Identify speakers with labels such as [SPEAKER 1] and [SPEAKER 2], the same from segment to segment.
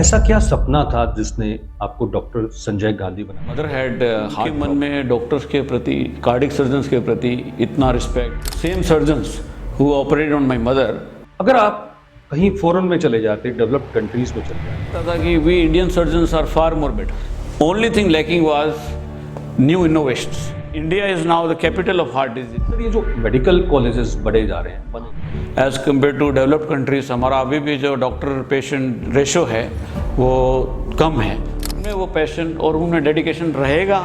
[SPEAKER 1] ऐसा क्या सपना था जिसने आपको डॉक्टर संजय गांधी बनाया?
[SPEAKER 2] मदर हैड हार्ट मन में डॉक्टर्स के प्रति, कार्डिक सर्जन्स के प्रति इतना respect. Same surgeons who operated on my mother.
[SPEAKER 1] अगर आप कहीं फॉरेन में चले जाते, डेवलप्ड कंट्रीज में चले जाते,
[SPEAKER 2] पता था कि we Indian surgeons are far more better. Only thing lacking was new innovations. India is now the capital of heart disease.
[SPEAKER 1] तो ये जो मेडिकल कॉलेजेस बढ़े जा रहे हैं
[SPEAKER 2] as compare to developed countries, हमारा अभी भी जो डॉक्टर पेशेंट रेशो है वो कम है। उनमें वो पैशन और उनमें डेडिकेशन रहेगा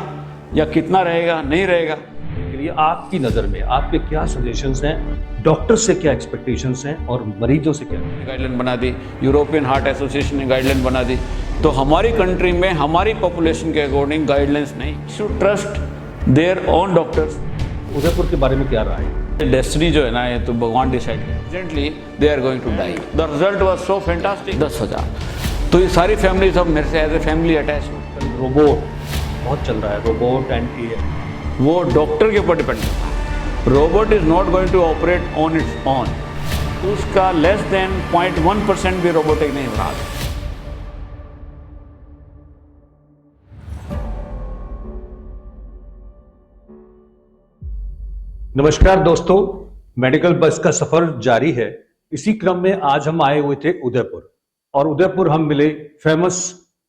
[SPEAKER 2] या कितना रहेगा, नहीं रहेगा।
[SPEAKER 1] के लिए आपकी नज़र में आपके क्या सजेशंस हैं, डॉक्टर से क्या एक्सपेक्टेशंस हैं और मरीजों से क्या?
[SPEAKER 2] गाइडलाइन बना दी, यूरोपियन हार्ट एसोसिएशन ने गाइडलाइन बना दी, तो हमारी कंट्री में हमारी पॉपुलेशन के अकॉर्डिंग गाइडलाइंस नहीं। Should trust their own doctors.
[SPEAKER 1] Udaipur के बारे में क्या राय है?
[SPEAKER 2] डेस्टिनी जो है ना, ये तो भगवान डिसाइड करे। Presently they are going to die. The result was so fantastic. 10,000। तो ये सारी फैमिली सब मेरे से एज ए फैमिली अटैच हो।
[SPEAKER 1] रोबोट बहुत चल रहा है, रोबोट एंड AI।
[SPEAKER 2] वो डॉक्टर के ऊपर डिपेंड करता है। Robot is not going to operate on its own. उसका लेस देन 0.1% भी रोबोटिक नहीं हो रहा।
[SPEAKER 1] नमस्कार दोस्तों, मेडिकल बस का सफर जारी है। इसी क्रम में आज हम आए हुए थे उदयपुर, और उदयपुर हम मिले फेमस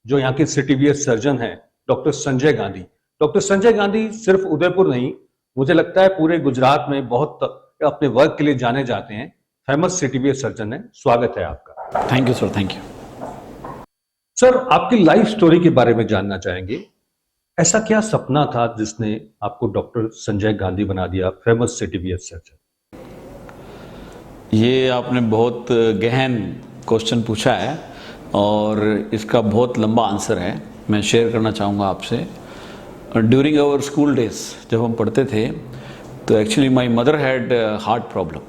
[SPEAKER 1] जो यहाँ के CTVS सर्जन हैं, डॉक्टर संजय गांधी। डॉक्टर संजय गांधी सिर्फ उदयपुर नहीं, मुझे लगता है पूरे गुजरात में बहुत अपने वर्क के लिए जाने जाते हैं। फेमस CTVS सर्जन है। स्वागत है आपका।
[SPEAKER 2] Thank you sir, thank you.
[SPEAKER 1] Sir, आपकी लाइफ स्टोरी के बारे में जानना चाहेंगे। ऐसा क्या सपना था जिसने आपको डॉक्टर संजय गांधी बना दिया, फेमस CTVS सर्जन?
[SPEAKER 2] ये आपने बहुत गहन क्वेश्चन पूछा है और इसका बहुत लंबा आंसर है, मैं शेयर करना चाहूँगा आपसे। ड्यूरिंग आवर स्कूल डेज जब हम पढ़ते थे तो actually my mother had heart problem.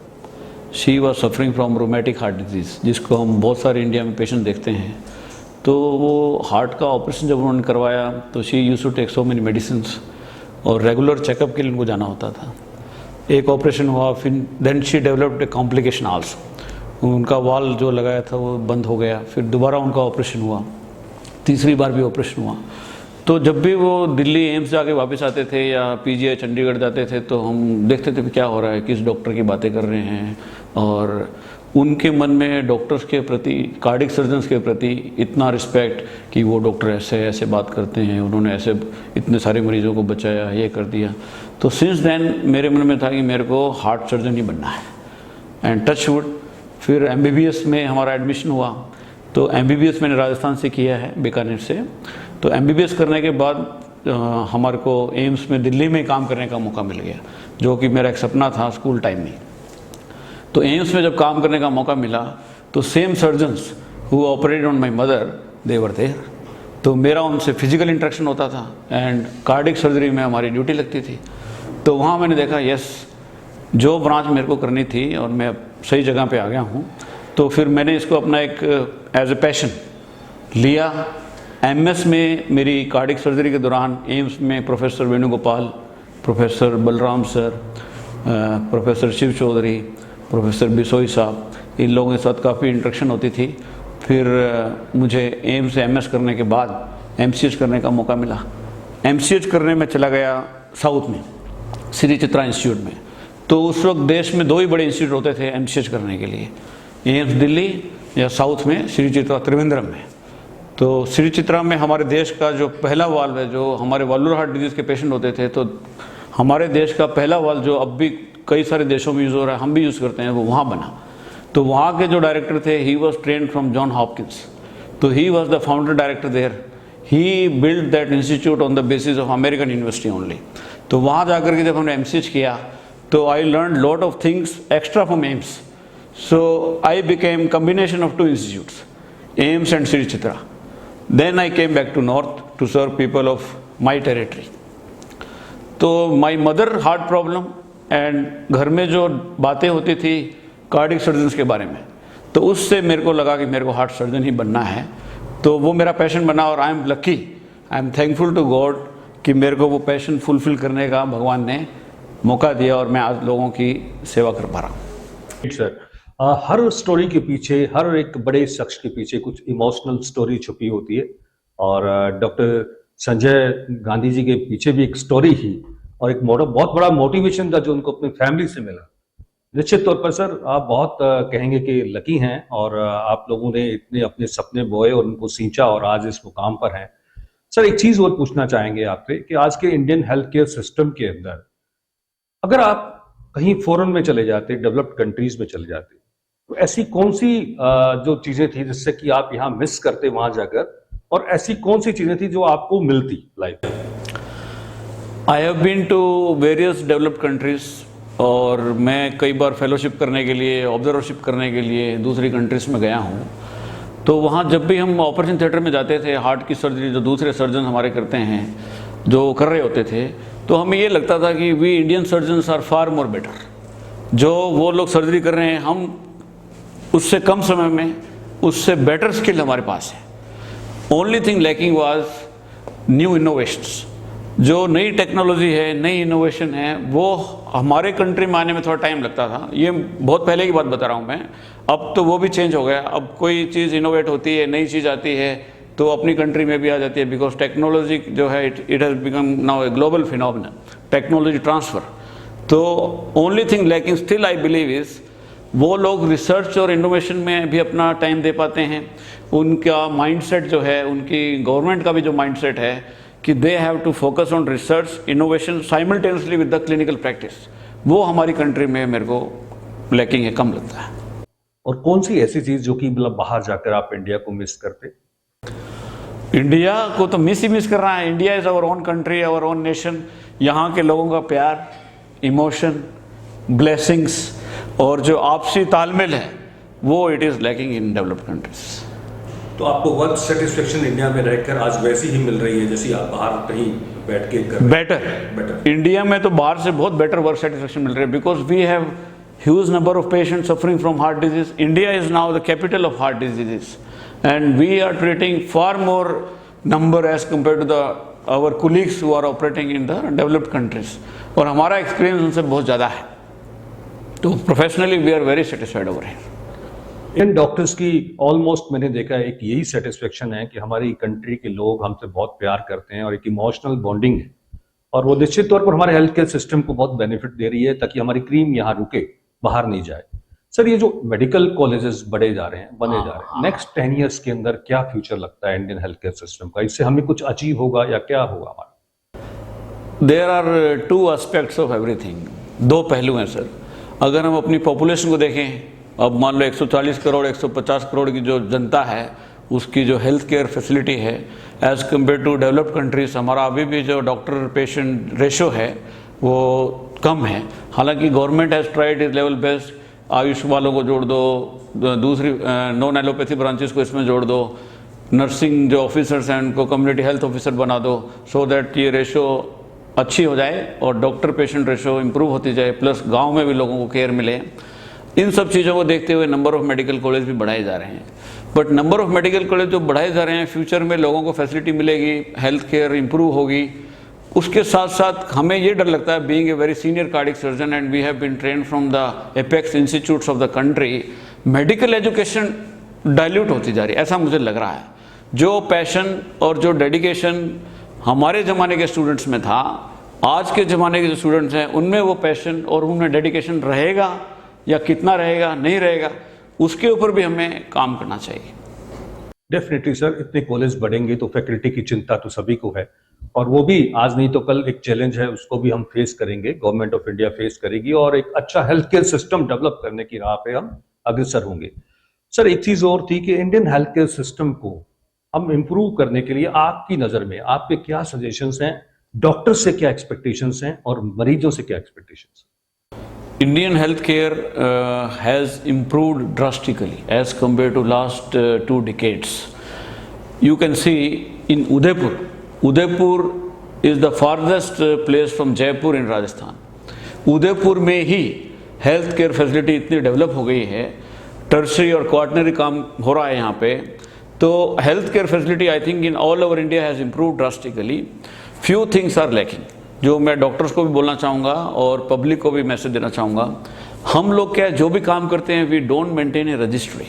[SPEAKER 2] She was suffering from rheumatic heart disease, जिसको हम बहुत सारे इंडिया में पेशेंट देखते हैं। तो वो हार्ट का ऑपरेशन जब उन्होंने करवाया तो she used to take so many medicines और रेगुलर चेकअप के लिए उनको जाना होता था। एक ऑपरेशन हुआ, फिर then she developed a complication also. उनका वाल जो लगाया था वो बंद हो गया, फिर दोबारा उनका ऑपरेशन हुआ, तीसरी बार भी ऑपरेशन हुआ। तो जब भी वो दिल्ली एम्स जाके वापस आते थे या PGI चंडीगढ़ जाते थे तो हम देखते थे कि क्या हो रहा है, किस डॉक्टर की बातें कर रहे हैं। और उनके मन में डॉक्टर्स के प्रति, कार्डिक सर्जन्स के प्रति इतना रिस्पेक्ट कि वो डॉक्टर ऐसे ऐसे बात करते हैं, उन्होंने ऐसे इतने सारे मरीजों को बचाया, ये कर दिया। तो सिंस देन मेरे मन में था कि मेरे को हार्ट सर्जन ही बनना है। एंड टच वुड, फिर MBBS में हमारा एडमिशन हुआ। तो MBBS मैंने राजस्थान से किया है, बीकानेर से। तो MBBS करने के बाद हमारे को एम्स में दिल्ली में काम करने का मौका मिल गया, जो कि मेरा एक सपना था स्कूल टाइम में। तो एम्स में जब काम करने का मौका मिला तो same surgeons who operated on my mother, they were there. तो मेरा उनसे फिजिकल इंटरेक्शन होता था एंड कार्डिक सर्जरी में हमारी ड्यूटी लगती थी। तो वहाँ मैंने देखा यस, जो ब्रांच मेरे को करनी थी और मैं सही जगह पे आ गया हूँ। तो फिर मैंने इसको अपना एक एज ए पैशन लिया। MS में मेरी कार्डिक सर्जरी के दौरान एम्स में professor Venugopal, professor Balram sir, professor Shiv Chaudhary, professor Bisoi साहब, इन लोगों के साथ काफ़ी इंटरेक्शन होती थी। फिर मुझे एम्स से MS करने के बाद MCH करने का मौका मिला। MCH करने में चला गया साउथ में, श्री चित्रा इंस्टीट्यूट में। तो उस वक्त देश में 2 ही बड़े इंस्टीट्यूट होते थे MCH करने के लिए, एम्स दिल्ली या साउथ में श्री चित्रा त्रिवेंद्रम में। तो श्री चित्रा में हमारे देश का जो पहला वाल्व है, जो हमारे वाल्वुलर हार्ट डिजीज़ के पेशेंट होते थे, तो हमारे देश का पहला वाल्व जो अब भी कई सारे देशों में यूज़ हो रहा है, हम भी यूज़ करते हैं, वो वहाँ बना। तो वहाँ के जो डायरेक्टर थे, he was trained from John Hopkins. तो he was the founder director there. He build that institute on the basis of American university only. तो वहाँ जाकर के जब हमने MCH किया तो I learn lot of things extra from AIIMS. So I became combination of 2 institutes, AIIMS and Shri Chitra. Then I came back to north to serve people of my territory. तो my mother heart problem and घर में जो बातें होती थी cardiac surgeons के बारे में, तो उससे मेरे को लगा कि मेरे को हार्ट सर्जन ही बनना है। तो वो मेरा पैशन बना और I am lucky, I am thankful to God कि मेरे को वो पैशन फुलफिल करने का भगवान ने मौका दिया और मैं आज लोगों की सेवा कर पा रहा हूँ।
[SPEAKER 1] सर, हर स्टोरी के पीछे, हर एक बड़े शख्स के पीछे कुछ इमोशनल स्टोरी छुपी होती है और डॉक्टर संजय गांधी जी के पीछे भी एक स्टोरी थी और एक बहुत बड़ा मोटिवेशन था जो उनको अपनी फैमिली से मिला। निश्चित तौर पर सर आप बहुत कहेंगे कि लकी हैं और आप लोगों ने इतने अपने सपने बोए और उनको सींचा और आज इस मुकाम पर हैं। सर एक चीज और पूछना चाहेंगे आपसे कि आज के इंडियन हेल्थ केयर सिस्टम के अंदर अगर आप कहीं फॉरेन में चले जाते, डेवलप्ड कंट्रीज में चले जाते, तो ऐसी कौन सी जो चीजें थी जिससे कि आप यहाँ मिस करते वहां जाकर, और ऐसी कौन सी चीजें थी जो आपको मिलती लाइफ में?
[SPEAKER 2] I have been to various developed countries और मैं कई बार फेलोशिप करने के लिए, ऑब्जर्वरशिप करने के लिए दूसरी कंट्रीज में गया हूँ। तो वहाँ जब भी हम ऑपरेशन थिएटर में जाते थे, हार्ट की सर्जरी जो दूसरे सर्जन हमारे करते हैं, जो कर रहे होते थे, तो हमें ये लगता था कि we Indian surgeons are far more better. जो वो लोग सर्जरी कर रहे हैं, हम उससे कम समय में, उससे बेटर स्किल हमारे पास है। Only thing lacking was new innovations. जो नई टेक्नोलॉजी है, नई इनोवेशन है, वो हमारे कंट्री में आने में थोड़ा टाइम लगता था। ये बहुत पहले की बात बता रहा हूँ मैं। अब तो वो भी चेंज हो गया। अब कोई चीज़ इनोवेट होती है, नई चीज़ आती है तो अपनी कंट्री में भी आ जाती है, बिकॉज टेक्नोलॉजी जो है it has become now a global phenomena, technology transfer. तो only thing lacking still I believe is वो लोग रिसर्च और इनोवेशन में भी अपना टाइम दे पाते हैं। उनका माइंडसेट जो है, उनकी गवर्नमेंट का भी जो माइंडसेट है कि they have to focus on research innovation simultaneously with the clinical practice, वो हमारी कंट्री में मेरे को लैकिंग है, कम लगता है।
[SPEAKER 1] और कौन सी ऐसी चीज जो कि मतलब बाहर जाकर आप इंडिया को मिस करते?
[SPEAKER 2] इंडिया को तो मिस ही मिस कर रहा है। India is our own country, our own nation. यहाँ के लोगों का प्यार, इमोशन, ब्लेसिंग्स और जो आपसी तालमेल है, वो it is lacking in developed countries.
[SPEAKER 1] तो आपको वर्क सेटिस्फेक्शन इंडिया में रहकर आज वैसी ही मिल रही है जैसी आप बाहर कहीं बैठ के कर?
[SPEAKER 2] बेटर। इंडिया में तो बाहर से बहुत बेटर वर्क सेटिस्फेक्शन मिल रही है, because we have huge number of patient suffering from heart disease. India is now the capital of heart diseases and we are treating far more number as compare to the our colleagues who are operating in the developed countries. और हमारा experience उनसे बहुत ज़्यादा है। तो professionally we are very satisfied over here.
[SPEAKER 1] इन doctors की almost मैंने देखा है एक यही सेटिस्फेक्शन है कि हमारी कंट्री के लोग हमसे बहुत प्यार करते हैं और एक इमोशनल बॉन्डिंग है, और वो निश्चित तौर पर हमारे हेल्थ केयर सिस्टम को बहुत बेनिफिट दे रही है ताकि हमारी क्रीम यहाँ रुके, बाहर नहीं जाए। सर ये जो मेडिकल कॉलेजेस बने जा रहे हैं, नेक्स्ट 10 ईयर्स के अंदर क्या फ्यूचर लगता है इंडियन हेल्थ केयर सिस्टम का? इससे हमें कुछ अचीव होगा या क्या होगा हमारा?
[SPEAKER 2] There are two aspects of everything. दो पहलू हैं सर। अगर हम अपनी पॉपुलेशन को देखें, अब मान लो 140 करोड़ 150 करोड़ की जो जनता है, उसकी जो हेल्थ केयर फैसिलिटी है as compare to developed countries, हमारा अभी भी जो डॉक्टर पेशेंट रेशो है वो कम है। हालांकि government has tried is level best. Ayush वालों को जोड़ दो, दूसरी नॉन एलोपैथी ब्रांचेस को इसमें जोड़ दो, नर्सिंग जो ऑफिसर्स हैं उनको कम्युनिटी हेल्थ ऑफिसर बना दो, सो दैट ये रेशो अच्छी हो जाए और डॉक्टर पेशेंट रेशो इंप्रूव होती जाए, प्लस गाँव में भी लोगों को केयर मिले। इन सब चीज़ों को देखते हुए नंबर ऑफ़ मेडिकल कॉलेज भी बढ़ाए जा रहे हैं। But number of medical college जो बढ़ाए जा रहे हैं, फ्यूचर में लोगों को फैसिलिटी मिलेगी, हेल्थ केयर इंप्रूव होगी। उसके साथ साथ हमें ये डर लगता है, being a very senior cardiac surgeon and we have been trained from the apex institutes of the country, medical education dilute होती जा रही है, ऐसा मुझे लग रहा है। जो पैशन और जो डेडिकेशन हमारे ज़माने के स्टूडेंट्स में था, आज के ज़माने के जो स्टूडेंट्स हैं उनमें वो पैशन और उनमें डेडिकेशन रहेगा या कितना रहेगा, नहीं रहेगा, उसके ऊपर भी हमें काम करना चाहिए।
[SPEAKER 1] डेफिनेटली सर, इतने कॉलेज बढ़ेंगे तो फैकल्टी की चिंता तो सभी को है, और वो भी आज नहीं तो कल एक चैलेंज है, उसको भी हम फेस करेंगे, गवर्नमेंट ऑफ इंडिया फेस करेगी और एक अच्छा हेल्थ केयर सिस्टम डेवलप करने की राह पे हम अग्रसर होंगे। सर एक चीज और थी कि इंडियन हेल्थ केयर सिस्टम को हम इम्प्रूव करने के लिए आपकी नज़र में आपके क्या सजेशंस हैं, डॉक्टर से क्या एक्सपेक्टेशंस हैं और मरीजों से क्या expectations?
[SPEAKER 2] Indian healthcare has improved drastically as compared to last 2 decades. You can see in Udaipur. Udaipur is the farthest place from Jaipur in Rajasthan. Udaipur में ही हेल्थ केयर फैसिलिटी इतनी डेवलप हो गई है, टर्शरी और क्वार्टनरी काम हो रहा है यहाँ पे। तो health care facility I think in all over India has improve drastically. Few things are lacking, जो मैं डॉक्टर्स को भी बोलना चाहूँगा और पब्लिक को भी मैसेज देना चाहूँगा। हम लोग क्या जो भी काम करते हैं we don't maintain a registry.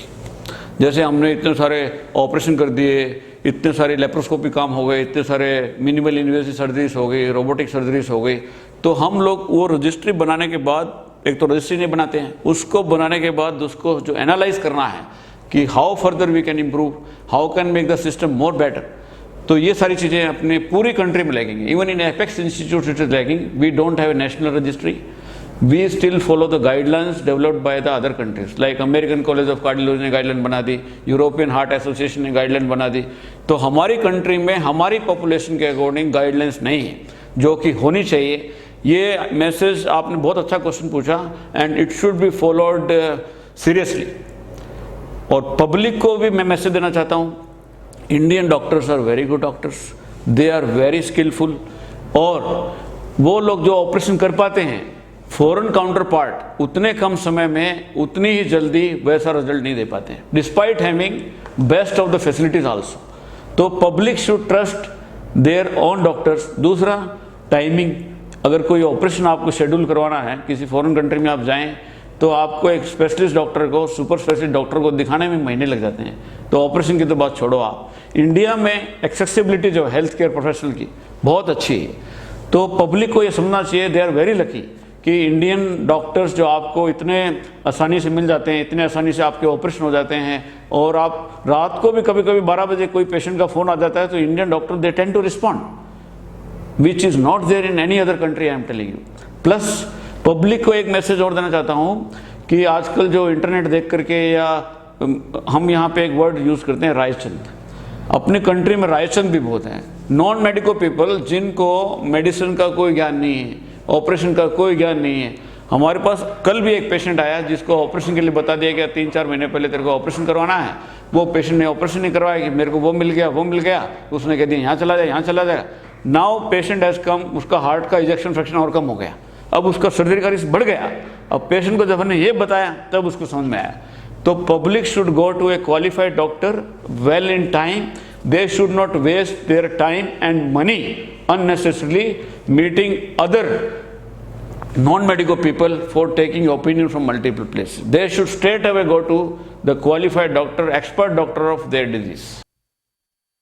[SPEAKER 2] जैसे हमने इतने सारे ऑपरेशन कर दिए, इतने सारे लेप्रोस्कोपी काम हो गए, इतने सारे मिनिमल इन्वेसिव सर्जरीज हो गई, रोबोटिक सर्जरीज हो गई, तो हम लोग वो रजिस्ट्री बनाने के बाद एक तो रजिस्ट्री नहीं बनाते हैं, उसको बनाने के बाद उसको जो एनालाइज करना है कि how further we can improve, how can make the system more better, तो ये सारी चीज़ें अपने पूरी कंट्री में lagging. Even in apex institute it is lagging, we don't have a national registry, we still follow the guidelines developed by the other countries, like American College of Cardiology ने guideline बना दी, European Heart Association ने guideline बना दी। तो हमारी country में हमारी पॉपुलेशन के अकॉर्डिंग गाइडलाइंस नहीं है जो कि होनी चाहिए। ये मैसेज आपने बहुत अच्छा क्वेश्चन पूछा and it should be followed seriously. और पब्लिक को भी मैं मैसेज देना चाहता हूँ, Indian doctors are very good doctors, they are very skilful, और वो लोग जो ऑपरेशन कर पाते हैं फॉरेन काउंटर पार्ट उतने कम समय में उतनी ही जल्दी वैसा रिजल्ट नहीं दे पाते हैं, despite having best of the facilities also. तो public should trust their own doctors. दूसरा, टाइमिंग, अगर कोई ऑपरेशन आपको शेड्यूल करवाना है, किसी फॉरेन कंट्री में आप जाएं तो आपको एक स्पेशलिस्ट डॉक्टर को, सुपर स्पेशलिस्ट डॉक्टर को दिखाने में महीने लग जाते हैं, तो ऑपरेशन की तो बात छोड़ो आप। इंडिया में एक्सेसिबिलिटी जो हेल्थ केयर प्रोफेशनल की बहुत अच्छी है, तो पब्लिक को ये समझना चाहिए दे आर वेरी लकी कि इंडियन डॉक्टर्स जो आपको इतने आसानी से मिल जाते हैं, इतने आसानी से आपके ऑपरेशन हो जाते हैं, और आप रात को भी कभी कभी 12 बजे कोई पेशेंट का फ़ोन आ जाता है तो Indian doctor they tend to respond, which is not there in any other country, I am telling you. Plus public को एक मैसेज और देना चाहता हूँ कि आजकल जो इंटरनेट देख करके, या हम यहाँ पे एक वर्ड यूज़ करते हैं रायचंद, अपनी कंट्री में रायचंद भी बहुत हैं, नॉन मेडिको पीपल जिनको मेडिसिन का कोई ज्ञान नहीं है, ऑपरेशन का कोई ज्ञान नहीं है। हमारे पास कल भी एक पेशेंट आया जिसको ऑपरेशन के लिए बता दिया गया 3-4 महीने पहले तेरे को ऑपरेशन करवाना है, वो पेशेंट ने ऑपरेशन नहीं करवाया कि मेरे को वो मिल गया, उसने कह दिया यहाँ चला जाए। नाउ पेशेंट हैज़ कम, उसका हार्ट का इजेक्शन फ्रैक्शन और कम हो गया, अब उसका सर्जरी का रिस्क बढ़ गया। अब पेशेंट को जब हमने ये बताया तब उसको समझ में आया। तो public should go to a qualified doctor well in time, they should not waste their time and money unnecessarily meeting other non-medical people for taking opinion from multiple places. They should straight away go to the qualified doctor, expert doctor of their disease.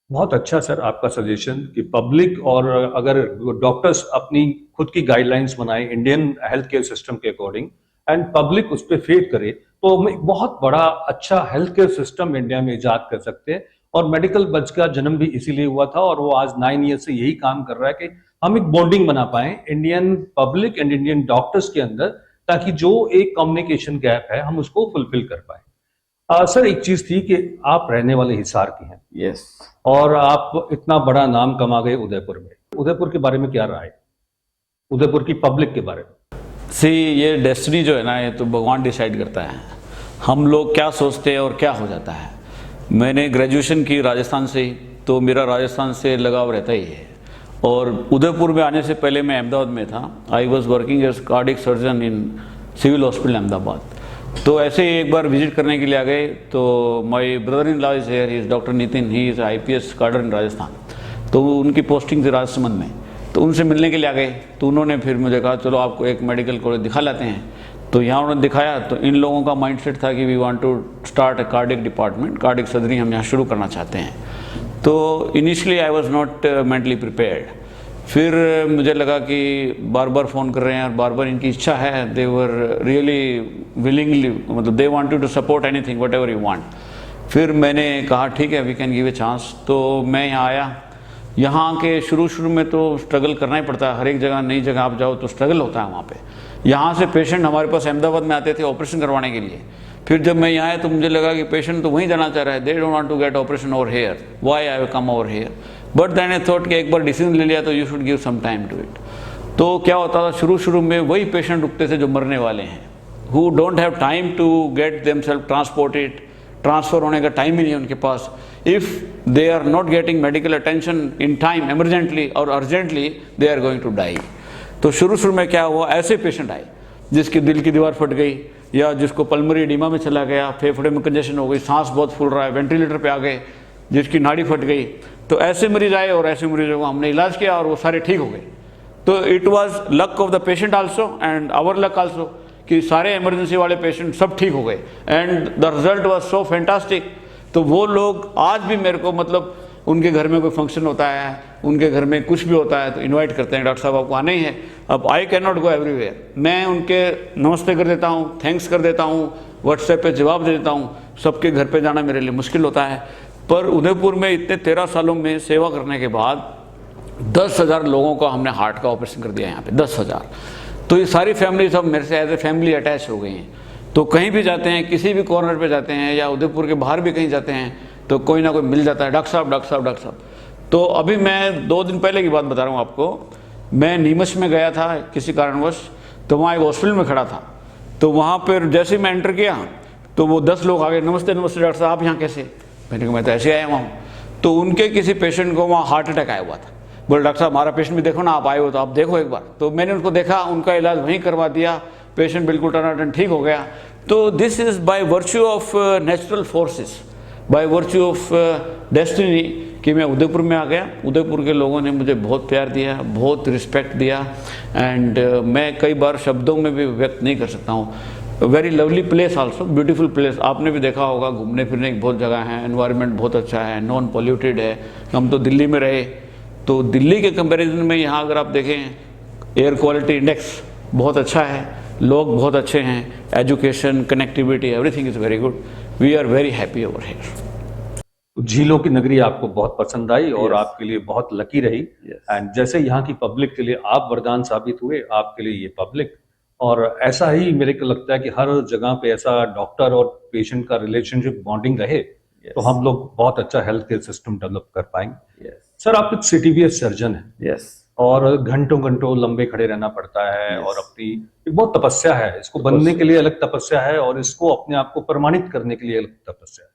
[SPEAKER 1] बहुत अच्छा sir आपका suggestion कि public और अगर doctors अपनी खुद की guidelines बनाए इंडियन हेल्थ केयर सिस्टम के अकॉर्डिंग एंड पब्लिक उस पर फेथ करे, तो हम एक बहुत बड़ा अच्छा हेल्थ केयर सिस्टम इंडिया में इजाद कर सकते हैं। और मेडिकल बज का जन्म भी इसीलिए हुआ था, और वो आज 9 ईयर से यही काम कर रहा है कि हम एक बॉन्डिंग बना पाए Indian public and Indian doctors के अंदर, ताकि जो एक कम्युनिकेशन गैप है हम उसको फुलफिल कर पाए। सर एक चीज थी कि आप रहने वाले हिसार के हैं,
[SPEAKER 2] यस,
[SPEAKER 1] और आप इतना बड़ा नाम कमा गए उदयपुर में। उदयपुर के बारे में क्या राय, उदयपुर की पब्लिक के बारे में?
[SPEAKER 2] सी, ये डेस्टिनी जो है ना, ये तो भगवान डिसाइड करता है, हम लोग क्या सोचते हैं और क्या हो जाता है। मैंने ग्रेजुएशन की राजस्थान से ही, तो मेरा राजस्थान से लगाव रहता ही है, और उदयपुर में आने से पहले मैं अहमदाबाद में था। I was working as cardiac surgeon in civil hospital Ahmedabad. तो ऐसे ही एक बार विजिट करने के लिए आ गए, तो my brother in law is here, he is doctor Nitin, he is IPS कार्डर इन राजस्थान, तो उनकी पोस्टिंग थी राजसमंद में, तो उनसे मिलने के लिए आ गए। तो उन्होंने फिर मुझे कहा चलो आपको एक मेडिकल कॉलेज दिखा लाते हैं। तो यहाँ उन्होंने दिखाया, तो इन लोगों का माइंडसेट था कि we want to start a cardiac department, cardiac surgery हम यहाँ शुरू करना चाहते हैं। तो initially I was not mentally prepared. फिर मुझे लगा कि बार बार फ़ोन कर रहे हैं और बार बार इनकी इच्छा है, दे वर रियली विलिंगली, मतलब they wanted to support anything whatever you want. फिर मैंने कहा ठीक है, we can give a chance. तो मैं यहाँ आया। यहाँ के शुरू में तो स्ट्रगल करना ही पड़ता है, हर एक जगह नई जगह आप जाओ तो स्ट्रगल होता है वहाँ पे। यहाँ से पेशेंट हमारे पास अहमदाबाद में आते थे ऑपरेशन करवाने के लिए। फिर जब मैं यहाँ आया तो मुझे लगा कि पेशेंट तो वहीं जाना चाह रहा है, they don't want to get operation over here, why I have come over here. But then I thought कि एक बार डिसीजन ले लिया तो you should give some time to it. तो क्या होता था, शुरू में वही पेशेंट रुकते थे जो मरने वाले हैं, who don't have time to get themselves transported, transfer होने का टाइम ही नहीं है उनके पास। If they are not getting medical attention in time, emergently और urgently, they are going to die. तो शुरू में क्या हुआ, ऐसे पेशेंट आए जिसकी दिल की दीवार फट गई, या जिसको पल्मोनरी एडिमा में चला गया, फेफड़े में कंजेशन हो गई, सांस बहुत फूल रहा है, वेंटिलेटर पे आ गए, जिसकी नाड़ी फट गई। तो ऐसे मरीज आए और ऐसे मरीजों को हमने इलाज किया और वो सारे ठीक हो गए। तो it was luck of the patient also and our luck also कि सारे इमरजेंसी वाले पेशेंट सब ठीक हो गए and the result was so fantastic. तो वो लोग आज भी मेरे को मतलब उनके घर में कोई फंक्शन होता है, उनके घर में कुछ भी होता है तो इनवाइट करते हैं, डॉक्टर साहब आपको आना ही है। अब आई कैन नॉट गो एवरीवेयर, मैं उनके नमस्ते कर देता हूँ, थैंक्स कर देता हूँ, व्हाट्सएप पे जवाब दे देता हूँ, सबके घर पे जाना मेरे लिए मुश्किल होता है। पर उदयपुर में इतने 13 सालों में सेवा करने के बाद 10,000 लोगों का हमने हार्ट का ऑपरेशन कर दिया यहाँ पे, 10,000। तो ये सारी फैमिली सब मेरे से एज ए फैमिली अटैच हो गई हैं। तो कहीं भी जाते हैं, किसी भी कॉर्नर पे जाते हैं या उदयपुर के बाहर भी कहीं जाते हैं तो कोई ना कोई मिल जाता है, डॉक्टर साहब डॉक्टर साहब डॉक्टर साहब। तो अभी मैं 2 दिन पहले की बात बता रहा हूँ आपको, मैं नीमच में गया था किसी कारणवश, तो वहाँ एक हॉस्पिटल में खड़ा था। तो वहाँ पर जैसे ही मैं एंटर किया तो वो 10 लोग आ गए, नमस्ते नमस्ते डॉक्टर साहब, आप यहाँ कैसे? मैंने कहा मैं तो ऐसे आया हुआ हूँ। तो उनके किसी पेशेंट को वहाँ हार्ट अटैक आया हुआ था। बोले डॉक्टर साहब हमारा पेशेंट भी देखो ना, आप आए हो तो आप देखो एक बार। तो मैंने उनको देखा, उनका इलाज वहीं करवा दिया, पेशेंट बिल्कुल टनाटन ठीक हो गया। तो this is by virtue of natural forces, by virtue of destiny कि मैं उदयपुर में आ गया। उदयपुर के लोगों ने मुझे बहुत प्यार दिया, बहुत रिस्पेक्ट दिया एंड मैं कई बार शब्दों में भी व्यक्त नहीं कर सकता हूँ। Very lovely place also, beautiful place, आपने भी देखा होगा, घूमने फिरने की बहुत जगह है, एनवायरनमेंट बहुत अच्छा है, नॉन पॉल्यूटेड है। हम तो दिल्ली में रहे, तो दिल्ली के कंपैरिजन में यहाँ अगर आप देखें एयर क्वालिटी इंडेक्स बहुत अच्छा है, लोग बहुत अच्छे हैं, education, connectivity, everything is very good, we are very happy over here.
[SPEAKER 1] झीलों की नगरी आपको बहुत पसंद आई और आपके लिए बहुत लकी रही। एंड जैसे यहाँ की पब्लिक के लिए आप वरदान साबित हुए, आपके लिए ये पब्लिक, और ऐसा ही मेरे को लगता है कि हर जगह पे ऐसा डॉक्टर और पेशेंट का रिलेशनशिप बॉन्डिंग रहे तो हम लोग बहुत अच्छा हेल्थ केयर सिस्टम डेवलप कर पाएंगे। सर आप एक सिटीवीएस सर्जन है और घंटों घंटों लंबे खड़े रहना पड़ता है और अपनी एक बहुत तपस्या है, इसको बनने के लिए अलग तपस्या है और इसको अपने आप को प्रमाणित करने के लिए अलग तपस्या है।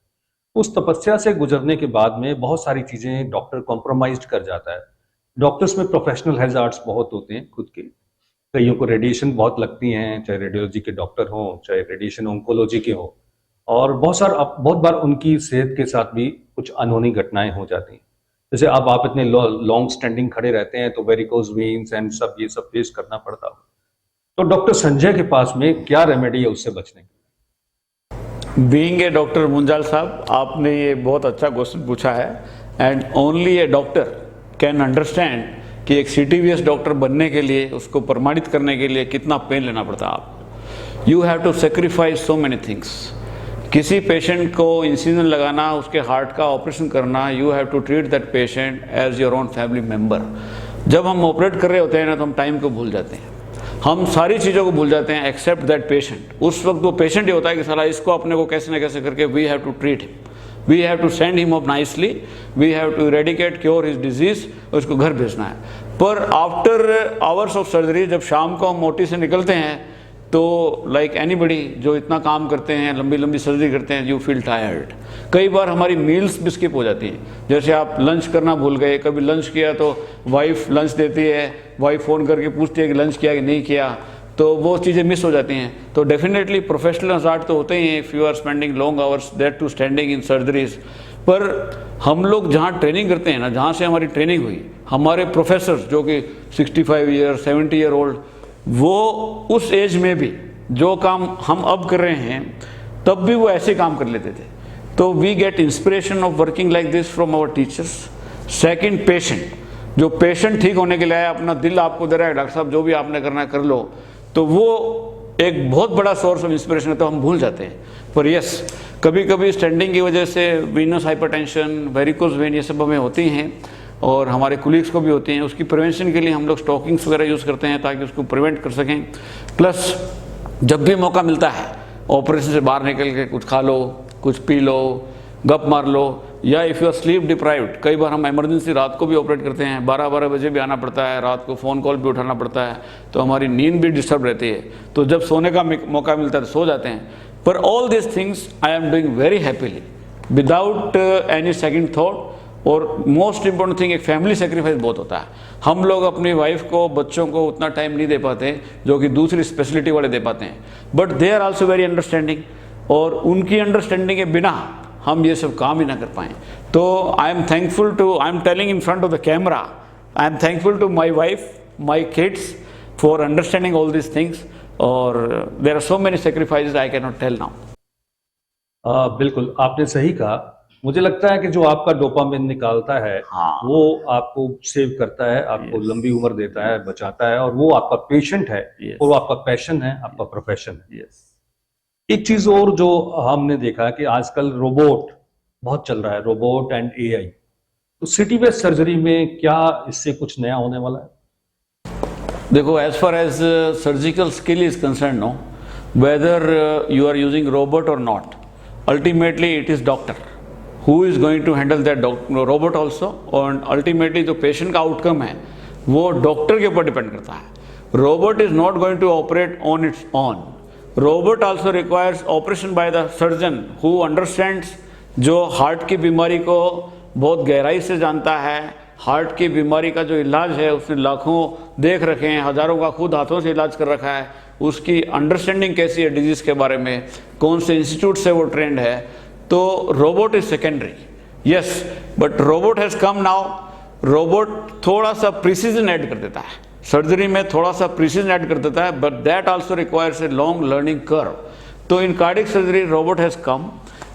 [SPEAKER 1] उस तपस्या से गुजरने के बाद में बहुत सारी चीजें डॉक्टर कॉम्प्रोमाइज कर जाता है। डॉक्टर्स में प्रोफेशनल हैजार्ड्स बहुत होते हैं खुद के, कईयों को रेडिएशन बहुत लगती हैं, चाहे रेडियोलॉजी के डॉक्टर हों, चाहे रेडिएशन ऑन्कोलॉजी के हों, और बहुत बार उनकी सेहत के साथ भी कुछ अनहोनी घटनाएं हो जाती हैं। जैसे अब आप इतने लॉन्ग स्टैंडिंग खड़े रहते हैं तो वेरिकोज वेन्स एंड ये सब फेस करना पड़ता हो, तो डॉक्टर संजय के पास में क्या रेमेडी है उससे बचने की?
[SPEAKER 2] बीइंग ए डॉक्टर मुंजाल साहब, आपने ये बहुत अच्छा क्वेश्चन पूछा है and only A doctor can understand कि एक सिटीवीएस डॉक्टर बनने के लिए, उसको प्रमाणित करने के लिए कितना पेन लेना पड़ता है। आप you have to sacrifice so many things. किसी पेशेंट को इंसिजन लगाना, उसके हार्ट का ऑपरेशन करना, you have to treat that patient as your own family member. जब हम ऑपरेट कर रहे होते हैं ना तो हम टाइम को भूल जाते हैं, हम सारी चीज़ों को भूल जाते हैं एक्सेप्ट दैट पेशेंट। उस वक्त वो पेशेंट ही होता है कि साला इसको अपने को कैसे न कैसे करके we have to treat him, we have to send him off nicely, we have to eradicate cure his disease, उसको घर भेजना है। पर आफ्टर आवर्स ऑफ सर्जरी, जब शाम को हम मोटी से निकलते हैं तो लाइक एनीबडी जो इतना काम करते हैं, लंबी लंबी सर्जरी करते हैं, यू फील टायर्ड। कई बार हमारी मील्स भी स्किप हो जाती हैं, जैसे आप लंच करना भूल गए, कभी लंच किया तो वाइफ लंच देती है, वाइफ फ़ोन करके पूछती है कि लंच किया कि नहीं किया, तो वो चीज़ें मिस हो जाती हैं। तो डेफिनेटली प्रोफेशनल हज़ार्ड तो होते ही हैं if you are spending long hours that too standing in surgeries. पर हम लोग जहाँ ट्रेनिंग करते हैं ना, जहाँ से हमारी ट्रेनिंग हुई, हमारे प्रोफेसर जो कि 65 ईयर 70 ईयर ओल्ड, वो उस एज में भी जो काम हम अब कर रहे हैं तब भी वो ऐसे काम कर लेते थे। तो we get inspiration of working like this from our teachers. Second, patient, जो पेशेंट ठीक होने के लिए आया, अपना दिल आपको दे रहा है, डॉक्टर साहब जो भी आपने करना है कर लो, तो वो एक बहुत बड़ा सोर्स ऑफ इंस्पिरेशन है, तो हम भूल जाते हैं। पर यस, कभी कभी स्टैंडिंग की वजह से वीनस हाइपरटेंशन, वेरिकोज वेन, ये सब हमें होती हैं और हमारे कुलीग्स को भी होती हैं। उसकी प्रिवेंशन के लिए हम लोग स्टॉकिंग्स वगैरह यूज़ करते हैं ताकि उसको प्रिवेंट कर सकें। प्लस जब भी मौका मिलता है ऑपरेशन से बाहर निकल के कुछ खा लो, कुछ पी लो, गप मार लो, या if you are sleep deprived, कई बार हम इमरजेंसी रात को भी ऑपरेट करते हैं, 12-12 बजे भी आना पड़ता है, रात को फ़ोन कॉल भी उठाना पड़ता है, तो हमारी नींद भी डिस्टर्ब रहती है। तो जब सोने का मौका मिलता है तो सो जाते हैं। पर all this things I am doing very happily without any second thought. और मोस्ट इंपॉर्टेंट थिंग, एक फैमिली सेक्रीफाइस बहुत होता है। हम लोग अपनी वाइफ को, बच्चों को उतना टाइम नहीं दे पाते जो कि दूसरी स्पेशलिटी वाले दे पाते हैं, but they are also very understanding, और उनकी अंडरस्टैंडिंग के बिना हम ये सब काम ही ना कर पाएँ। तो I am thankful to, I am telling in front of the camera, I am thankful to my wife, my kids for understanding all this things. और there are so many sacrifices I can not tell now.
[SPEAKER 1] बिल्कुल आपने सही कहा। मुझे लगता है कि जो आपका डोपामिन निकालता है
[SPEAKER 2] हाँ।
[SPEAKER 1] वो आपको सेव करता है, आपको
[SPEAKER 2] Yes.
[SPEAKER 1] लंबी उम्र देता है, बचाता है, और वो आपका पेशेंट है
[SPEAKER 2] Yes.
[SPEAKER 1] और वो आपका पैशन है, आपका प्रोफेशन है।
[SPEAKER 2] यस।
[SPEAKER 1] एक चीज और जो हमने देखा कि आजकल रोबोट बहुत चल रहा है, रोबोट एंड एआई। तो सिटी वेस्ट सर्जरी में क्या इससे कुछ नया होने वाला है?
[SPEAKER 2] देखो, as far as surgical skill is concern, no whether you are using robot और not, ultimately it is doctor who is going to handle that robot also, और अल्टीमेटली जो पेशेंट का आउटकम है वो डॉक्टर के ऊपर डिपेंड करता है। Robot is not going to operate on its on. Robot also requires operation by the surgeon who understands, जो हार्ट की बीमारी को बहुत गहराई से जानता है। हार्ट की बीमारी का जो इलाज है उसने लाखों देख रखे हैं, हजारों का खुद हाथों से इलाज कर रखा है। उसकी अंडरस्टैंडिंग कैसी है डिजीज के बारे में, कौन से इंस्टीट्यूट से वो ट्रेंड है। तो robot is secondary, yes, but robot has come now. Robot थोड़ा सा प्रिसीजन ऐड कर देता है, सर्जरी में थोड़ा सा प्रिसीजन ऐड कर देता है, but that also requires a long learning curve. तो in cardiac surgery robot has come.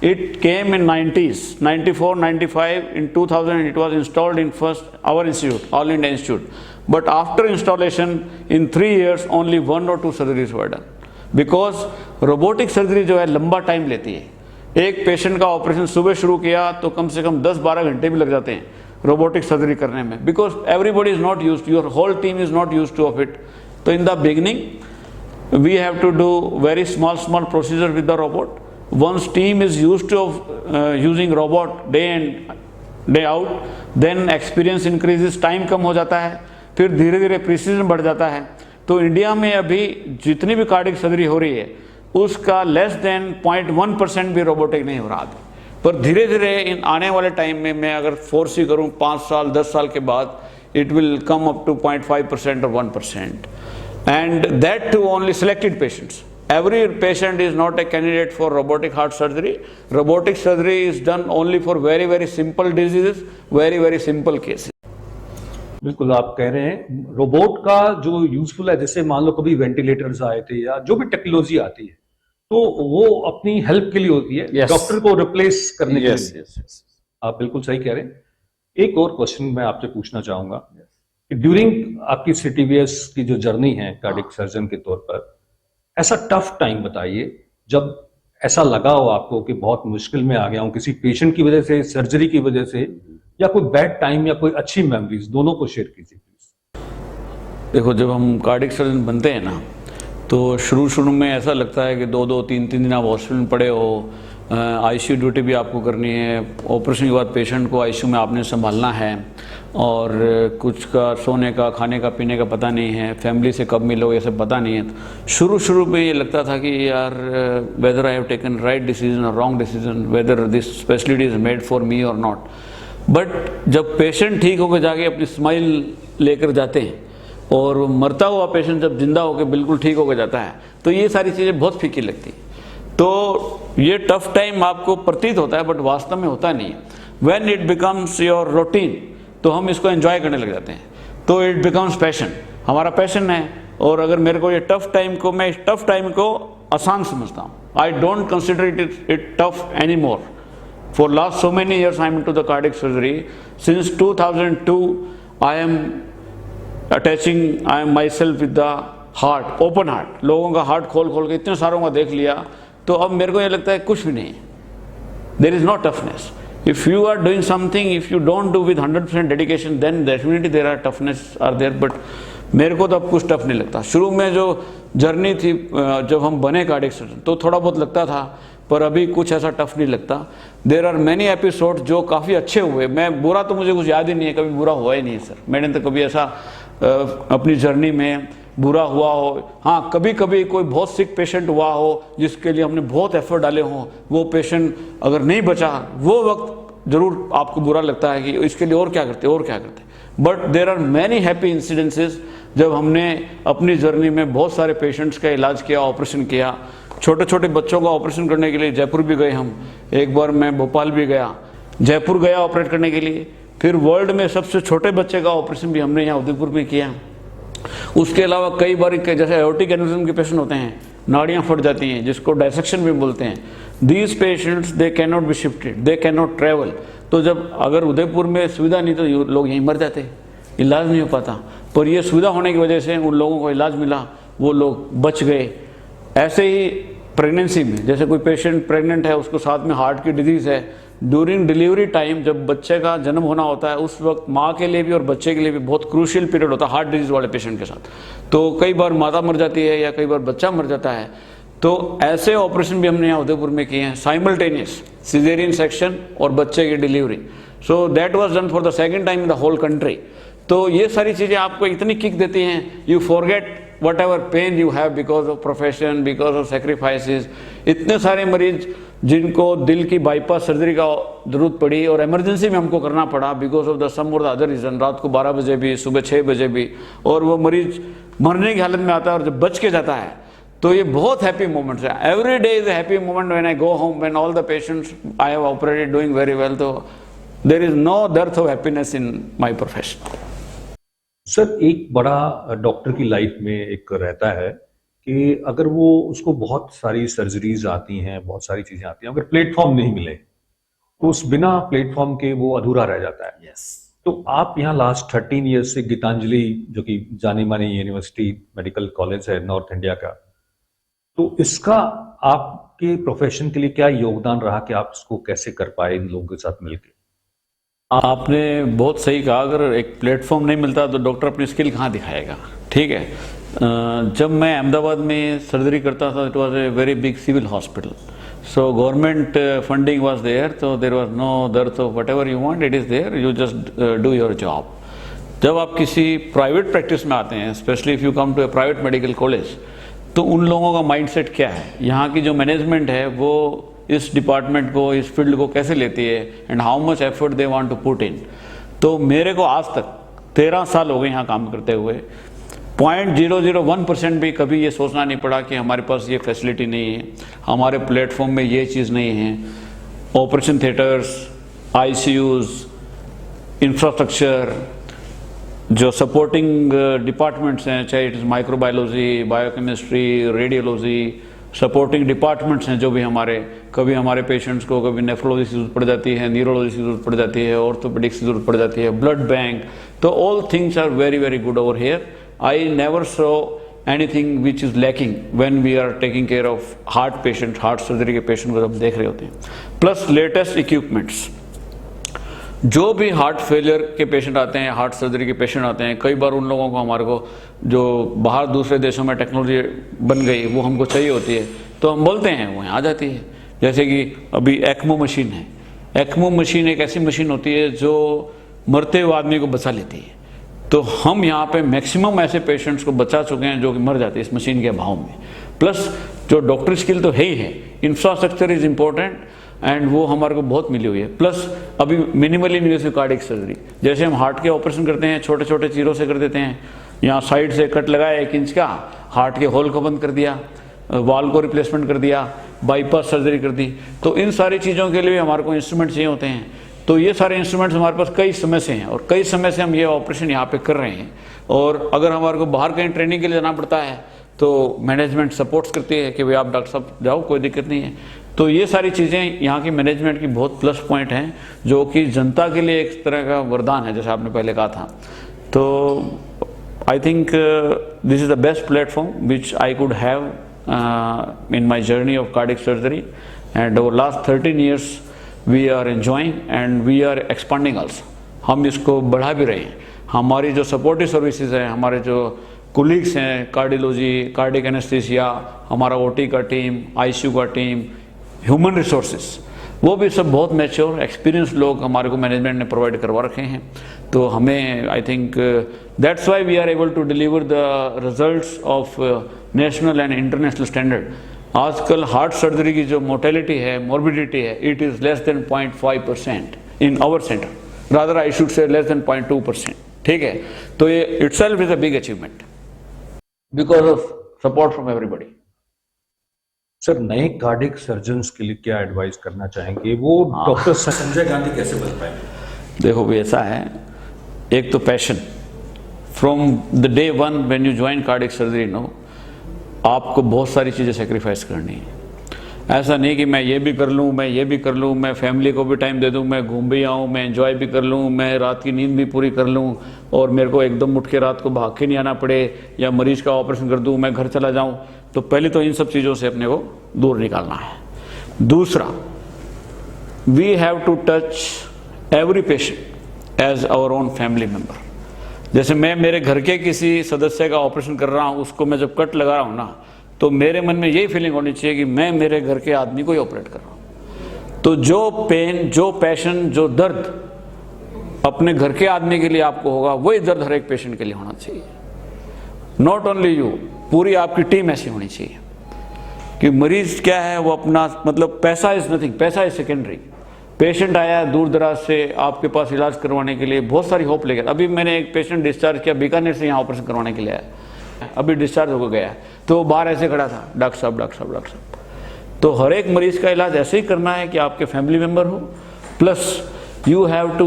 [SPEAKER 2] It came in 90s, 94, 95. In 2000, it was installed in our institute, All India Institute. But after installation, in 3 years, only 1 or 2 surgeries were done. Because robotic surgery जो है लंबा time लेती है। एक patient का operation सुबह शुरू किया तो कम से कम 10-12 घंटे भी लग जाते हैं रोबोटिक सर्जरी करने में, because everybody is not used, your whole team is not used to of it. तो in the beginning we have to do very small procedure with the robot. Once team is used to using robot day in day out, then experience increases, time कम हो जाता है, फिर धीरे धीरे precision बढ़ जाता है। तो इंडिया में अभी जितनी भी कार्डियक सर्जरी हो रही है उसका लेस देन 0.1% भी रोबोटिक नहीं हो रहा था। पर धीरे धीरे इन आने वाले टाइम में मैं अगर फोर्स ही करूँ 5 साल 10 साल के बाद, it will come up to 0.5% or 1%, and that to only selected patients. Every patient is not a candidate for robotic heart surgery. Robotic surgery is done only for very, very simple diseases, very, very simple cases.
[SPEAKER 1] बिल्कुल आप कह रहे हैं robot का जो useful है, जैसे मान लो कभी वेंटिलेटर्स आए थे या जो भी टेक्नोलॉजी आती है तो वो अपनी हेल्प के लिए होती है,
[SPEAKER 2] Yes.
[SPEAKER 1] डॉक्टर को रिप्लेस करने के
[SPEAKER 2] Yes,
[SPEAKER 1] लिए।
[SPEAKER 2] yes, yes.
[SPEAKER 1] आप बिल्कुल सही कह रहे हैं। एक और क्वेश्चन मैं आपसे पूछना चाहूंगा कि ड्यूरिंग आपकी सिटीवीएस की जो जर्नी है कार्डियक सर्जन के तौर पर, ऐसा टफ टाइम बताइए जब ऐसा लगा हो आपको कि बहुत मुश्किल में आ गया हूं किसी पेशेंट की वजह से, सर्जरी की वजह से, या कोई बैड टाइम या कोई अच्छी मेमोरीज, दोनों को शेयर कीजिए प्लीज।
[SPEAKER 2] देखो, जब हम कार्डियक सर्जन बनते हैं ना तो शुरू में ऐसा लगता है कि 2-2, 3-3 दिन आप हॉस्पिटल में पड़े हो, आईसीयू ड्यूटी भी आपको करनी है, ऑपरेशन के बाद पेशेंट को आईसीयू में आपने संभालना है, और कुछ का सोने का, खाने का, पीने का पता नहीं है, फैमिली से कब मिलो ये सब पता नहीं है। तो शुरू में ये लगता था कि यार whether I have taken right decision और wrong decision, whether this speciality is made for me और नॉट। बट जब पेशेंट ठीक होकर जाके अपनी स्माइल लेकर जाते हैं और मरता हुआ पेशेंट जब जिंदा होकर बिल्कुल ठीक होकर जाता है, तो ये सारी चीज़ें बहुत फीकी लगती हैं। तो ये टफ टाइम आपको प्रतीत होता है बट वास्तव में होता नहीं है। When it becomes your routine तो हम इसको एंजॉय करने लग जाते हैं, तो इट बिकम्स पैशन, हमारा पैशन है। और अगर मेरे को ये टफ टाइम को, मैं इस टफ टाइम को आसान समझता हूँ। I don't consider it tough any more. For last so many years I am into the cardiac surgery. Since 2002 I am attaching I am my self with the heart, open heart. लोगों का heart खोल के इतने सारों का देख लिया, तो अब मेरे को ये लगता है कुछ भी नहीं, there is no toughness. If you are doing something, if you don't do with 100% dedication, then definitely there are toughness are there, but मेरे को तो अब कुछ टफ नहीं लगता। शुरू में जो जर्नी थी जब हम बने कार्डियक सर्जन तो थोड़ा बहुत लगता था, पर अभी कुछ ऐसा टफ नहीं लगता। देर आर मैनी एपिसोड जो काफ़ी अच्छे हुए। मैं बुरा तो मुझे कुछ याद ही नहीं है, कभी बुरा हुआ ही नहीं है सर। मैंने तो कभी ऐसा अपनी जर्नी में बुरा हुआ हो, हाँ कभी कभी कोई बहुत सिक पेशेंट हुआ हो जिसके लिए हमने बहुत एफर्ट डाले हों, वो पेशेंट अगर नहीं बचा, वो वक्त जरूर आपको बुरा लगता है कि इसके लिए और क्या करते। But there are many happy incidences जब हमने अपनी जर्नी में बहुत सारे पेशेंट्स का इलाज किया, ऑपरेशन किया। छोटे छोटे बच्चों का ऑपरेशन करने के लिए जयपुर भी गए हम, एक बार मैं भोपाल भी गया, जयपुर गया ऑपरेट करने के लिए। फिर वर्ल्ड में सबसे छोटे बच्चे का ऑपरेशन भी हमने यहाँ उदयपुर में किया। उसके अलावा कई बार जैसे एओर्टिक एन्युरिज्म के पेशेंट होते हैं, नाड़ियाँ फट जाती हैं जिसको डायसेक्शन भी बोलते हैं, these patients they can not be shifted, they can not travel. तो जब अगर उदयपुर में सुविधा नहीं तो लोग यहीं मर जाते, इलाज नहीं हो पाता, पर ये सुविधा होने की वजह से उन लोगों को इलाज मिला, वो लोग बच गए। ऐसे ही प्रेगनेंसी में जैसे कोई पेशेंट प्रेग्नेंट है, उसको साथ में हार्ट की डिजीज़ है, ड्यूरिंग डिलीवरी टाइम जब बच्चे का जन्म होना होता है उस वक्त माँ के लिए भी और बच्चे के लिए भी बहुत क्रूशियल पीरियड होता है हार्ट डिजीज़ वाले पेशेंट के साथ। तो कई बार माता मर जाती है या कई बार बच्चा मर जाता है। तो ऐसे ऑपरेशन भी हमने यहाँ उदयपुर में किए हैं, साइमल्टेनियस सिजेरियन सेक्शन और बच्चे की डिलीवरी। So that was done for the second time in the whole country. तो ये सारी चीज़ें आपको इतनी किक देती हैं, you forget whatever pain you have because of profession, because of sacrifices. इतने सारे मरीज जिनको दिल की बाईपास सर्जरी का जरूरत पड़ी और इमरजेंसी में हमको करना पड़ा बिकॉज ऑफ द सम और द अदर रीज़न, रात को 12 बजे भी, सुबह 6 बजे भी, और वो मरीज मरने की हालत में आता है और जब बच के जाता है तो ये बहुत हैप्पी मोमेंट्स है। Every day is a happy moment when I go home, when all the patients I have operated doing very well. तो there is no dearth of happiness in my profession.
[SPEAKER 1] Sir, एक बड़ा doctor की life में एक रहता है कि अगर वो उसको बहुत सारी सर्जरीज आती हैं, बहुत सारी चीजें आती हैं, अगर प्लेटफॉर्म नहीं मिले तो उस बिना प्लेटफॉर्म के वो अधूरा रह जाता है। तो आप यहाँ लास्ट 13 ईयर्स से गीतांजलि, जो कि जानी मानी यूनिवर्सिटी मेडिकल कॉलेज है नॉर्थ इंडिया का, तो इसका आपके प्रोफेशन के लिए क्या योगदान रहा कि आप इसको कैसे कर पाए इन लोगों के साथ मिलकर?
[SPEAKER 2] आपने बहुत सही कहा, अगर एक प्लेटफॉर्म नहीं मिलता तो डॉक्टर अपनी स्किल कहाँ दिखाएगा। ठीक है, जब मैं अहमदाबाद में सर्जरी करता था, it was a very big civil hospital, so government funding was there, तो there was no dearth of whatever you want, it is there, you just do your job। जब आप किसी प्राइवेट प्रैक्टिस में आते हैं, specially if you come to a private medical college, तो उन लोगों का माइंडसेट क्या है, यहाँ की जो मैनेजमेंट है वो इस डिपार्टमेंट को, इस फील्ड को कैसे लेती है, and how much effort they want to put in. तो मेरे को आज तक 13 साल हो गए यहाँ काम करते हुए, 0.001% भी कभी ये सोचना नहीं पड़ा कि हमारे पास ये फैसिलिटी नहीं है, हमारे प्लेटफॉर्म में ये चीज़ नहीं है। ऑपरेशन थिएटर्स, ICUs, इंफ्रास्ट्रक्चर, जो सपोर्टिंग डिपार्टमेंट्स हैं, चाहे it is microbiology, biochemistry, radiology, supporting departments हैं जो भी हमारे, कभी हमारे पेशेंट्स को कभी नेफ्रोलॉजी की जरूरत पड़ जाती है, न्यूरोलॉजी की जरूरत पड़ जाती है, ऑर्थोपेडिक्स की जरूरत पड़ जाती है, ब्लड बैंक, तो all things are very very good over here. I never saw anything which is lacking when we are taking care of heart patient, heart surgery के पेशेंट को जब देख रहे होते हैं। प्लस लेटेस्ट इक्विपमेंट्स, जो भी हार्ट फेलियर के पेशेंट आते हैं, हार्ट सर्जरी के पेशेंट आते हैं, कई बार उन लोगों को हमारे को जो बाहर दूसरे देशों में टेक्नोलॉजी बन गई वो हमको चाहिए होती है, तो हम बोलते हैं वो यहाँ आ जाती है। जैसे कि अभी एक्मो मशीन है, एक्मो मशीन एक ऐसी मशीन होती है जो मरते हुए आदमी को बचा लेती है। तो हम यहाँ पे मैक्सिमम ऐसे पेशेंट्स को बचा चुके हैं जो कि मर जाते हैं इस मशीन के अभाव में। प्लस जो डॉक्टर स्किल तो है ही है, इंफ्रास्ट्रक्चर इज़ इम्पोर्टेंट, एंड वो हमारे को बहुत मिली हुई है। प्लस अभी मिनिमली इन्वेसिव कार्डियक सर्जरी, जैसे हम हार्ट के ऑपरेशन करते हैं, छोटे छोटे चीरों से कर देते हैं, यहाँ साइड से कट लगाया 1 इंच का, हार्ट के होल को बंद कर दिया, वाल को रिप्लेसमेंट कर दिया, बाईपास सर्जरी कर दी। तो इन सारी चीज़ों के लिए हमारे को इंस्ट्रूमेंट चाहिए होते हैं। तो ये सारे इंस्ट्रूमेंट्स हमारे पास कई समय से हैं और कई समय से हम ये ऑपरेशन यहाँ पे कर रहे हैं। और अगर हमारे को बाहर कहीं ट्रेनिंग के लिए जाना पड़ता है तो मैनेजमेंट सपोर्ट्स करती है कि भाई आप डॉक्टर साहब जाओ, कोई दिक्कत नहीं है। तो ये सारी चीज़ें यहाँ की मैनेजमेंट की बहुत प्लस पॉइंट हैं, जो कि जनता के लिए एक तरह का वरदान है, जैसे आपने पहले कहा था। तो I think this is the best platform which I could have in my journey of cardiac surgery, and over last 13 years we are enjoying and we are expanding also। हम इसको बढ़ा भी रहे हैं। हमारी जो सपोर्टिव सर्विसेज हैं, हमारे जो कोलीग्स हैं, कार्डियोलॉजी, कार्डियक एनेस्थीसिया, हमारा OT का टीम, ICU का टीम, ह्यूमन रिसोर्सेज, वो भी सब बहुत मैच्योर एक्सपीरियंस लोग हमारे को मैनेजमेंट ने प्रोवाइड करवा रखे हैं। तो हमें I think that's why we are able to deliver the results of national and international standard. आजकल हार्ट सर्जरी की जो मोर्टेलिटी है, मोर्बिडिटी है, it is less than 0.5% in our centre, rather I should say less than 0.2%। ठीक है, तो ये itself is a big achievement because of support from everybody.
[SPEAKER 1] Sir, नए कार्डियक सर्जन्स के लिए क्या एडवाइस करना चाहेंगे? वो डॉक्टर संजय गांधी कैसे बन पाएंगे?
[SPEAKER 2] देखो भी ऐसा है, एक तो passion, from the day one when you join cardiac surgery no, आपको बहुत सारी चीज़ें सेक्रीफाइस करनी है। ऐसा नहीं कि मैं ये भी कर लूँ, मैं ये भी कर लूँ, मैं फैमिली को भी टाइम दे दूँ, मैं घूम भी आऊँ, मैं एंजॉय भी कर लूँ, मैं रात की नींद भी पूरी कर लूँ और मेरे को एकदम उठ के रात को भाग के नहीं आना पड़े, या मरीज का ऑपरेशन कर दूँ मैं घर चला जाऊँ। तो पहले तो इन सब चीज़ों से अपने को दूर निकालना है। दूसरा, we have to touch every patient as our own family member. जैसे मैं मेरे घर के किसी सदस्य का ऑपरेशन कर रहा हूँ, उसको मैं जब कट लगा रहा हूँ ना, तो मेरे मन में यही फीलिंग होनी चाहिए कि मैं मेरे घर के आदमी को ही ऑपरेट कर रहा हूँ। तो जो पेन, जो पैशन, जो दर्द अपने घर के आदमी के लिए आपको होगा, वही दर्द हर एक पेशेंट के लिए होना चाहिए। नॉट ओनली यू, पूरी आपकी टीम ऐसी होनी चाहिए कि मरीज क्या है वो अपना, मतलब पैसा इज नथिंग, पैसा इज सेकेंडरी। पेशेंट आया दूर दराज से आपके पास इलाज करवाने के लिए, बहुत सारी होप लेकर। अभी मैंने एक पेशेंट डिस्चार्ज किया बीकानेर से, यहाँ ऑपरेशन करवाने के लिए आया, अभी डिस्चार्ज होकर गया, तो बाहर ऐसे खड़ा था, डॉक्टर साहब डॉक्टर साहब डॉक्टर साहब। तो हर एक मरीज का इलाज ऐसे ही करना है कि आपके फैमिली मेम्बर हो, plus you have to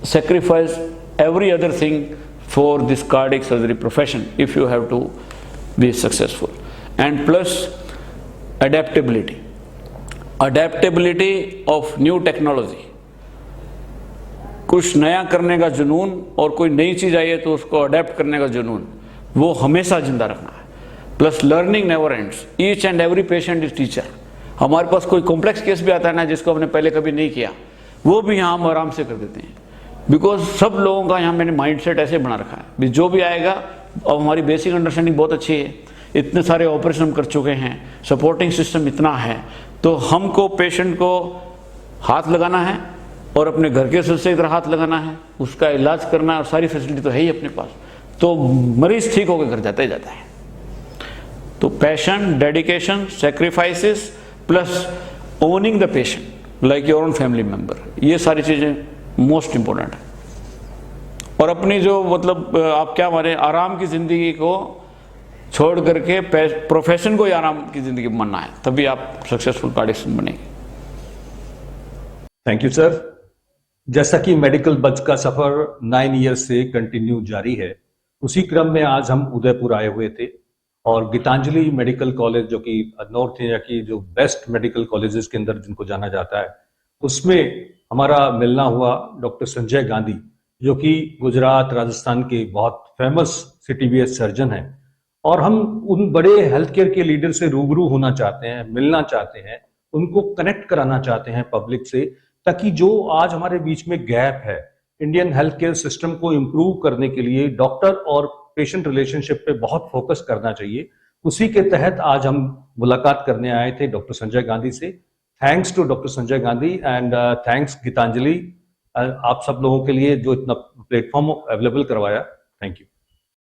[SPEAKER 2] sacrifice every other thing for this cardiac surgery profession if you have to be successful. And plus adaptability, adaptability of new technology. कुछ नया करने का जुनून और कोई नई चीज़ आई है तो उसको अडेप्ट करने का जुनून, वो हमेशा जिंदा रखना है। Plus learning never ends, each and every patient is teacher. हमारे पास कोई कॉम्प्लेक्स केस भी आता है ना, जिसको हमने पहले कभी नहीं किया, वो भी यहाँ हम आराम से कर देते हैं, बिकॉज सब लोगों का यहाँ मैंने माइंडसेट ऐसे बना रखा है, जो भी आएगा। अब हमारी बेसिक अंडरस्टैंडिंग बहुत अच्छी है, इतने सारे ऑपरेशन हम कर चुके हैं, सपोर्टिंग सिस्टम इतना है, तो हमको पेशेंट को हाथ लगाना है और अपने घर के सदस्य की तरह हाथ लगाना है, उसका इलाज करना है, और सारी फैसिलिटी तो है ही अपने पास, तो मरीज ठीक होकर घर जाता ही जाता है। तो passion, dedication, sacrifices plus owning the patient like your own family member, ये सारी चीज़ें मोस्ट इंपॉर्टेंट है। और अपनी जो मतलब आप क्या माने, आराम की ज़िंदगी को छोड़ करके प्रोफेशन को ही आराम की ज़िंदगी बनना है, तभी आप सक्सेसफुल कार्डियक बनेंगे।
[SPEAKER 1] Thank you sir. जैसा कि मेडिकल बज का सफर 9 ईयर से कंटिन्यू जारी है, उसी क्रम में आज हम उदयपुर आए हुए थे और गीतांजलि मेडिकल कॉलेज, जो कि नॉर्थ इंडिया की जो बेस्ट मेडिकल कॉलेजेस के अंदर जिनको जाना जाता है, उसमें हमारा मिलना हुआ डॉक्टर संजय गांधी, जो कि गुजरात, राजस्थान के बहुत फेमस सीटीबीएस सर्जन हैं। और हम उन बड़े हेल्थ केयर के लीडर से रूबरू होना चाहते हैं, मिलना चाहते हैं, उनको कनेक्ट कराना चाहते हैं पब्लिक से, ताकि जो आज हमारे बीच में गैप है इंडियन हेल्थ केयर सिस्टम को इम्प्रूव करने के लिए डॉक्टर और पेशेंट रिलेशनशिप पे बहुत फोकस करना चाहिए। उसी के तहत आज हम मुलाकात करने आए थे डॉक्टर संजय गांधी से। Thanks to doctor Sanjay Gandhi and thanks Gitanjali, आप सब लोगों के लिए जो इतना प्लेटफॉर्म अवेलेबल करवाया। Thank you.